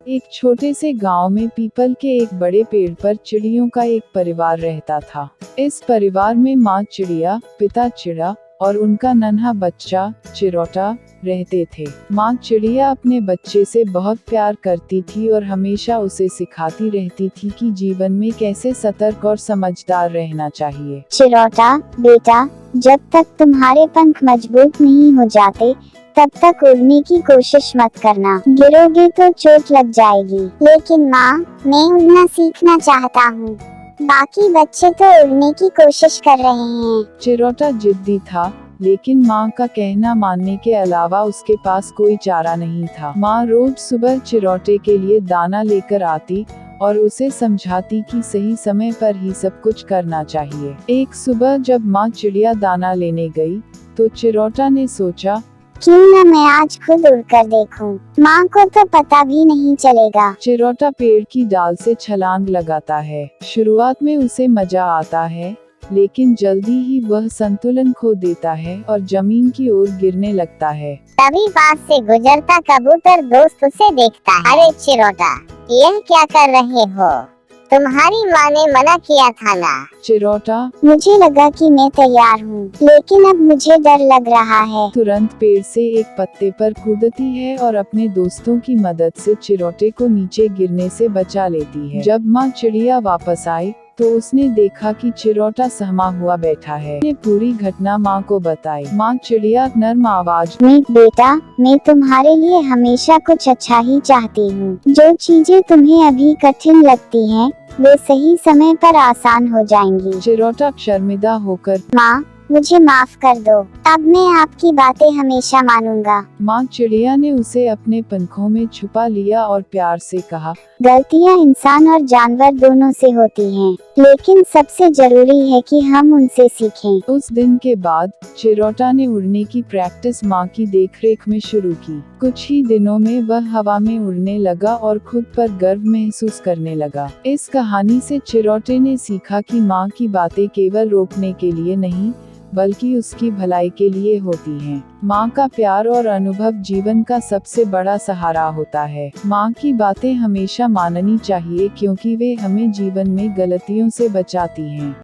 एक छोटे से गांव में पीपल के एक बड़े पेड़ पर चिड़ियों का एक परिवार रहता था। इस परिवार में माँ चिड़िया, पिता चिड़ा और उनका नन्हा बच्चा चिरौटा रहते थे। माँ चिड़िया अपने बच्चे से बहुत प्यार करती थी और हमेशा उसे सिखाती रहती थी कि जीवन में कैसे सतर्क और समझदार रहना चाहिए। चिरौटा, बेटा, जब तक तुम्हारे पंख मजबूत नहीं हो जाते तब तक उड़ने की कोशिश मत करना, गिरोगे तो चोट लग जाएगी। लेकिन माँ, मैं उड़ना सीखना चाहता हूँ, बाकी बच्चे तो उड़ने की कोशिश कर रहे हैं। चिरौटा जिद्दी था, लेकिन माँ का कहना मानने के अलावा उसके पास कोई चारा नहीं था। माँ रोज सुबह चिरौटे के लिए दाना लेकर आती और उसे समझाती कि सही समय पर ही सब कुछ करना चाहिए। एक सुबह जब माँ चिड़िया दाना लेने गई, तो चिरौटा ने सोचा, क्यों न मैं आज खुद उड़कर देखूं, माँ को तो पता भी नहीं चलेगा। चिरौटा पेड़ की डाल से छलांग लगाता है। शुरुआत में उसे मजा आता है, लेकिन जल्दी ही वह संतुलन खो देता है और जमीन की ओर गिरने लगता है। तभी पास से गुजरता कबूतर दोस्त उसे देखता है। अरे चिरौटा, यह क्या कर रहे हो? तुम्हारी माँ ने मना किया था ना। चिरौटा, मुझे लगा कि मैं तैयार हूँ, लेकिन अब मुझे डर लग रहा है। तुरंत पेड़ से एक पत्ते पर कूदती है और अपने दोस्तों की मदद से चिरौटे को नीचे गिरने से बचा लेती है। जब माँ चिड़िया वापस आई तो उसने देखा कि चिरौटा सहमा हुआ बैठा है। उसने पूरी घटना माँ को बताई। माँ चिड़िया नर्म आवाज में, बेटा, मैं तुम्हारे लिए हमेशा कुछ अच्छा ही चाहती हूँ। जो चीजें तुम्हें अभी कठिन लगती हैं, वे सही समय पर आसान हो जाएंगी। चिरौटा शर्मिंदा होकर, माँ, मुझे माफ कर दो, अब मैं आपकी बातें हमेशा मानूंगा। माँ चिड़िया ने उसे अपने पंखों में छुपा लिया और प्यार से कहा, गलतियाँ इंसान और जानवर दोनों से होती हैं, लेकिन सबसे जरूरी है कि हम उनसे सीखें। उस दिन के बाद चिरौटा ने उड़ने की प्रैक्टिस माँ की देखरेख में शुरू की। कुछ ही दिनों में वह हवा में उड़ने लगा और खुद पर गर्व महसूस करने लगा। इस कहानी से चिरौटे ने सीखा कि माँ की बातें केवल रोकने के लिए नहीं, बल्कि उसकी भलाई के लिए होती हैं। माँ का प्यार और अनुभव जीवन का सबसे बड़ा सहारा होता है। माँ की बातें हमेशा माननी चाहिए क्योंकि वे हमें जीवन में गलतियों से बचाती हैं।